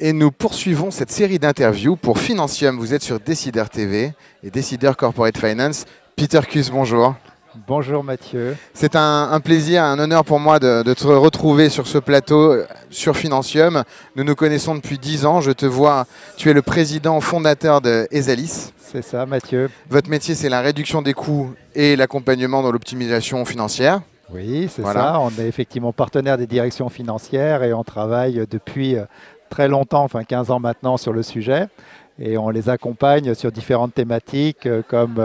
Et nous poursuivons cette série d'interviews pour Financium. Vous êtes sur Decider TV et Decider Corporate Finance. Peter Kuss, bonjour. Bonjour Mathieu. C'est un plaisir, un honneur pour moi de te retrouver sur ce plateau sur Financium. Nous nous connaissons depuis 10 ans. Je te vois, tu es le président fondateur de Esalis. C'est ça Mathieu. Votre métier, c'est la réduction des coûts et l'accompagnement dans l'optimisation financière. Oui, c'est Voilà. ça. On est effectivement partenaire des directions financières et on travaille depuis très longtemps, enfin 15 ans maintenant, sur le sujet. Et on les accompagne sur différentes thématiques comme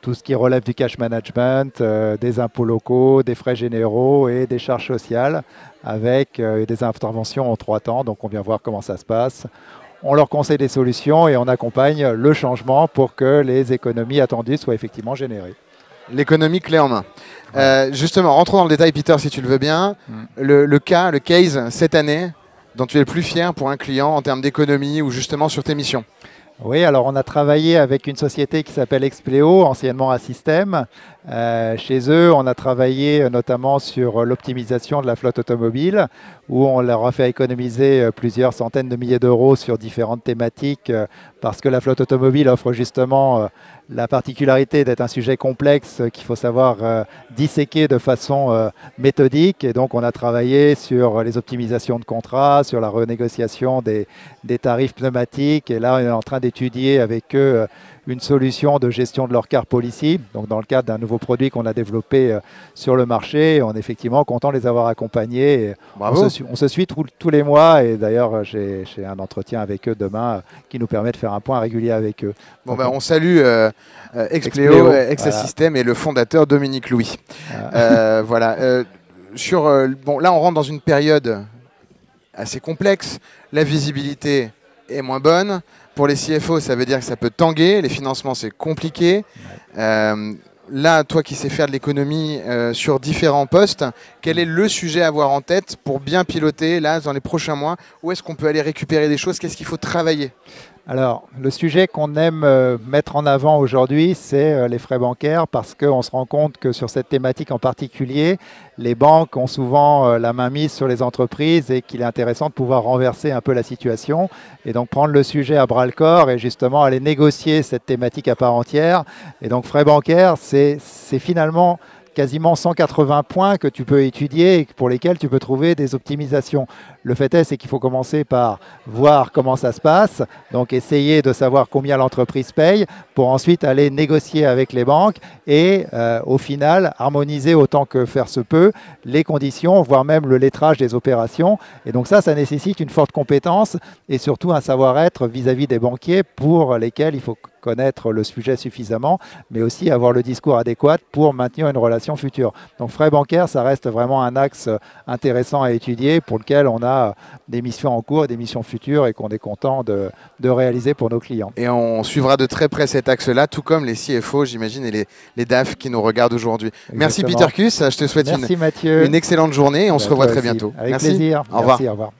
tout ce qui relève du cash management, des impôts locaux, des frais généraux et des charges sociales avec des interventions en 3 temps. Donc on vient voir comment ça se passe. On leur conseille des solutions et on accompagne le changement pour que les économies attendues soient effectivement générées. L'économie clé en main. Justement, rentrons dans le détail, Peter, si tu le veux bien. Le case cette année dont tu es le plus fier pour un client en termes d'économie ou justement sur tes missions? Oui, alors on a travaillé avec une société qui s'appelle Expleo, anciennement Assystem. Chez eux, on a travaillé notamment sur l'optimisation de la flotte automobile, où on leur a fait économiser plusieurs centaines de milliers d'euros sur différentes thématiques, parce que la flotte automobile offre justement la particularité d'être un sujet complexe qu'il faut savoir disséquer de façon méthodique. Et donc on a travaillé sur les optimisations de contrats, sur la renégociation des tarifs pneumatiques. Et là, on est en train d'étudier avec eux une solution de gestion de leur car policy, donc dans le cadre d'un nouveau produit qu'on a développé sur le marché. On est effectivement content de les avoir accompagnés. On se suit tous les mois et d'ailleurs j'ai un entretien avec eux demain qui nous permet de faire un point régulier avec eux. Bon, donc, on salue Expleo, Ex-Assystem et le fondateur Dominique Louis. Voilà. Bon, là, on rentre dans une période assez complexe. La visibilité est moins bonne. Pour les CFO, ça veut dire que ça peut tanguer. Les financements, c'est compliqué. Là, toi qui sais faire de l'économie sur différents postes, quel est le sujet à avoir en tête pour bien piloter là dans les prochains mois? Où est-ce qu'on peut aller récupérer des choses? Qu'est-ce qu'il faut travailler? Alors, le sujet qu'on aime mettre en avant aujourd'hui, c'est les frais bancaires, parce qu'on se rend compte que sur cette thématique en particulier, les banques ont souvent la main mise sur les entreprises et qu'il est intéressant de pouvoir renverser un peu la situation et donc prendre le sujet à bras-le-corps et justement aller négocier cette thématique à part entière. Et donc, frais bancaires, c'est finalement quasiment 180 points que tu peux étudier et pour lesquels tu peux trouver des optimisations. Le fait est, c'est qu'il faut commencer par voir comment ça se passe, donc essayer de savoir combien l'entreprise paye pour ensuite aller négocier avec les banques et au final harmoniser autant que faire se peut les conditions, voire même le lettrage des opérations. Et donc ça nécessite une forte compétence et surtout un savoir-être vis-à-vis des banquiers pour lesquels il faut connaître le sujet suffisamment, mais aussi avoir le discours adéquat pour maintenir une relation future. Donc frais bancaires, ça reste vraiment un axe intéressant à étudier pour lequel on a des missions en cours et des missions futures et qu'on est content de réaliser pour nos clients. Et on suivra de très près cet axe-là, tout comme les CFO, j'imagine, et les DAF qui nous regardent aujourd'hui. Merci Peter Kuss, je te souhaite une excellente journée et on se revoit très bientôt. Avec plaisir. Au revoir. Merci, au revoir.